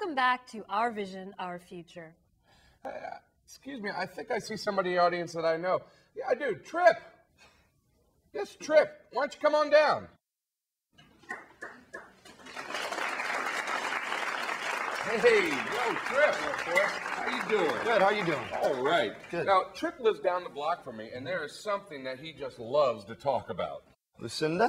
Welcome back to Our Vision, Our Future. Excuse me, I think I see somebody in the audience that I know. Yeah, I do. Trip. Yes, Trip. Why don't you come on down? Hey, yo, Trip. How you doing? Good, how you doing? All right. Good. Now, Trip lives down the block from me, and there is something that he just loves to talk about. Lucinda?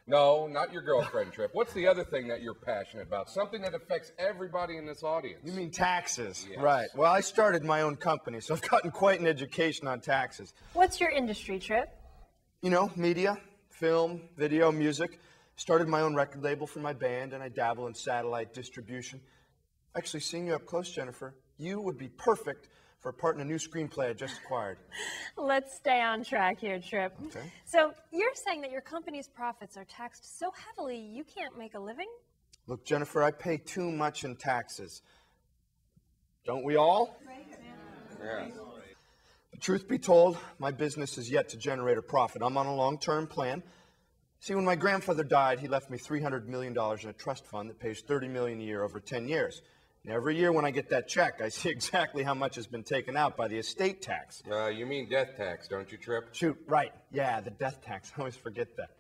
No, not your girlfriend, Trip. What's the other thing that you're passionate about? Something that affects everybody in this audience. You mean taxes? Yes. Right. Well, I started my own company, so I've gotten quite an education on taxes. What's your industry, Trip? You know, media, film, video, music. Started my own record label for my band, and I dabble in satellite distribution. Actually, seeing you up close, Jennifer, you would be perfect for a part in a new screenplay I just acquired. Let's stay on track here, Trip. Okay. So you're saying that your company's profits are taxed so heavily you can't make a living? Look, Jennifer, I pay too much in taxes. Don't we all? Yeah. The truth be told, my business is yet to generate a profit. I'm on a long-term plan. See, when my grandfather died, he left me $300 million in a trust fund that pays $30 million a year over 10 years. And every year when I get that check, I see exactly how much has been taken out by the estate tax. You mean death tax, don't you, Trip? Shoot, right. Yeah, the death tax. I always forget that.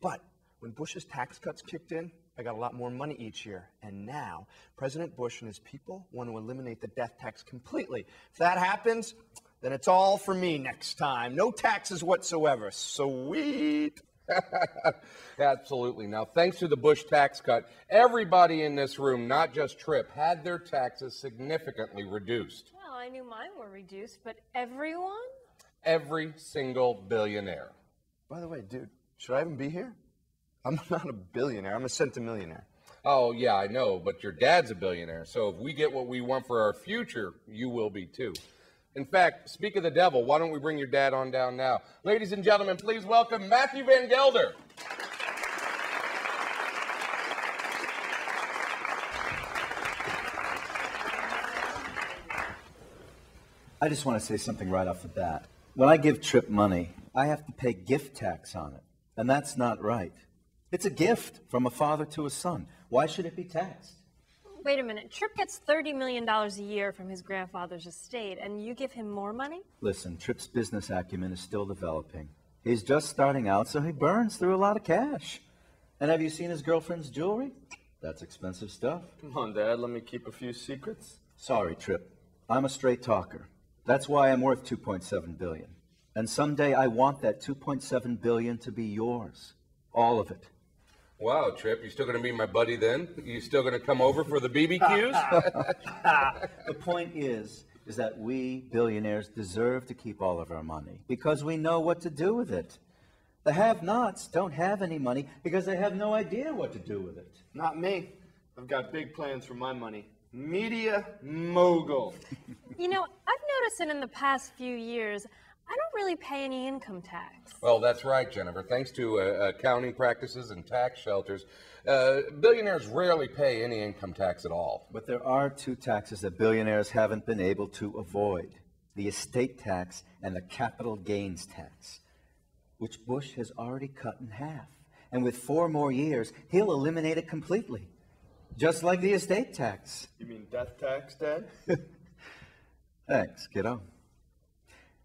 But when Bush's tax cuts kicked in, I got a lot more money each year. And now, President Bush and his people want to eliminate the death tax completely. If that happens, then it's all for me next time. No taxes whatsoever. Sweet. Absolutely. Now, thanks to the Bush tax cut, everybody in this room, not just Trip, had their taxes significantly reduced. Well, I knew mine were reduced, but everyone? Every single billionaire. By the way, dude, should I even be here? I'm not a billionaire. I'm a centimillionaire. Oh, yeah, I know, but your dad's a billionaire, so if we get what we want for our future, you will be too. In fact, speak of the devil, why don't we bring your dad on down now? Ladies and gentlemen, please welcome Matthew Van Gelder. I just want to say something right off the bat. When I give Trip money, I have to pay gift tax on it, and that's not right. It's a gift from a father to a son. Why should it be taxed? Wait a minute. Trip gets $30 million a year from his grandfather's estate, and you give him more money? Listen, Trip's business acumen is still developing. He's just starting out, so he burns through a lot of cash. And have you seen his girlfriend's jewelry? That's expensive stuff. Come on, Dad, let me keep a few secrets. Sorry, Trip. I'm a straight talker. That's why I'm worth $2.7 billion. And someday I want that $2.7 billion to be yours. All of it. Wow, Trip, you still going to be my buddy then? You still going to come over for the BBQs? The point is that we billionaires deserve to keep all of our money because we know what to do with it. The have-nots don't have any money because they have no idea what to do with it. Not me. I've got big plans for my money. Media mogul. You know, I've noticed that in the past few years, I don't really pay any income tax. Well, that's right, Jennifer. Thanks to accounting practices and tax shelters, billionaires rarely pay any income tax at all. But there are two taxes that billionaires haven't been able to avoid: the estate tax and the capital gains tax, which Bush has already cut in half. And with 4 more years, he'll eliminate it completely, just like the estate tax. You mean death tax, Dad? Thanks, kiddo.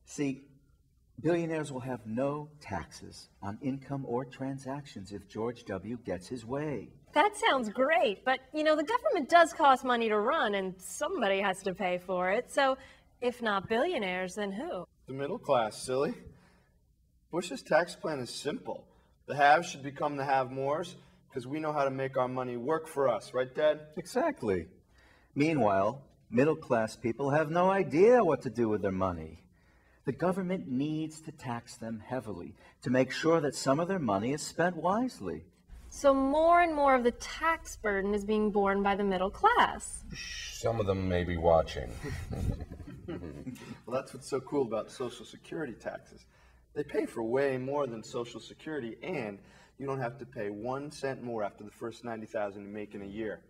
See, billionaires will have no taxes on income or transactions if George W. gets his way. That sounds great, but, you know, the government does cost money to run, and somebody has to pay for it. So, if not billionaires, then who? The middle class, silly. Bush's tax plan is simple. The haves should become the have-mores because we know how to make our money work for us, right, Dad? Exactly. Meanwhile, middle-class people have no idea what to do with their money. The government needs to tax them heavily to make sure that some of their money is spent wisely. So more and more of the tax burden is being borne by the middle class. Some of them may be watching. Well, that's what's so cool about Social Security taxes. They pay for way more than Social Security, and you don't have to pay 1 cent more after the first $90,000 you make in a year.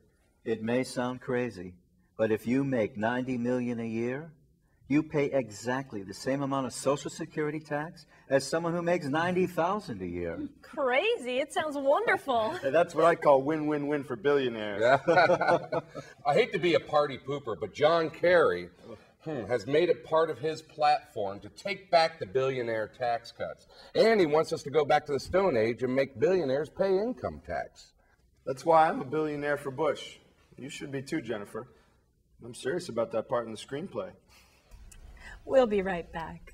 It may sound crazy, but if you make $90 million a year, You pay exactly the same amount of Social Security tax as someone who makes $90,000 a year. Crazy. It sounds wonderful. Hey, that's what I call win-win-win for billionaires. I hate to be a party pooper, but John Kerry has made it part of his platform to take back the billionaire tax cuts. And he wants us to go back to the Stone Age and make billionaires pay income tax. That's why I'm a billionaire for Bush. You should be too, Jennifer. I'm serious about that part in the screenplay. We'll be right back.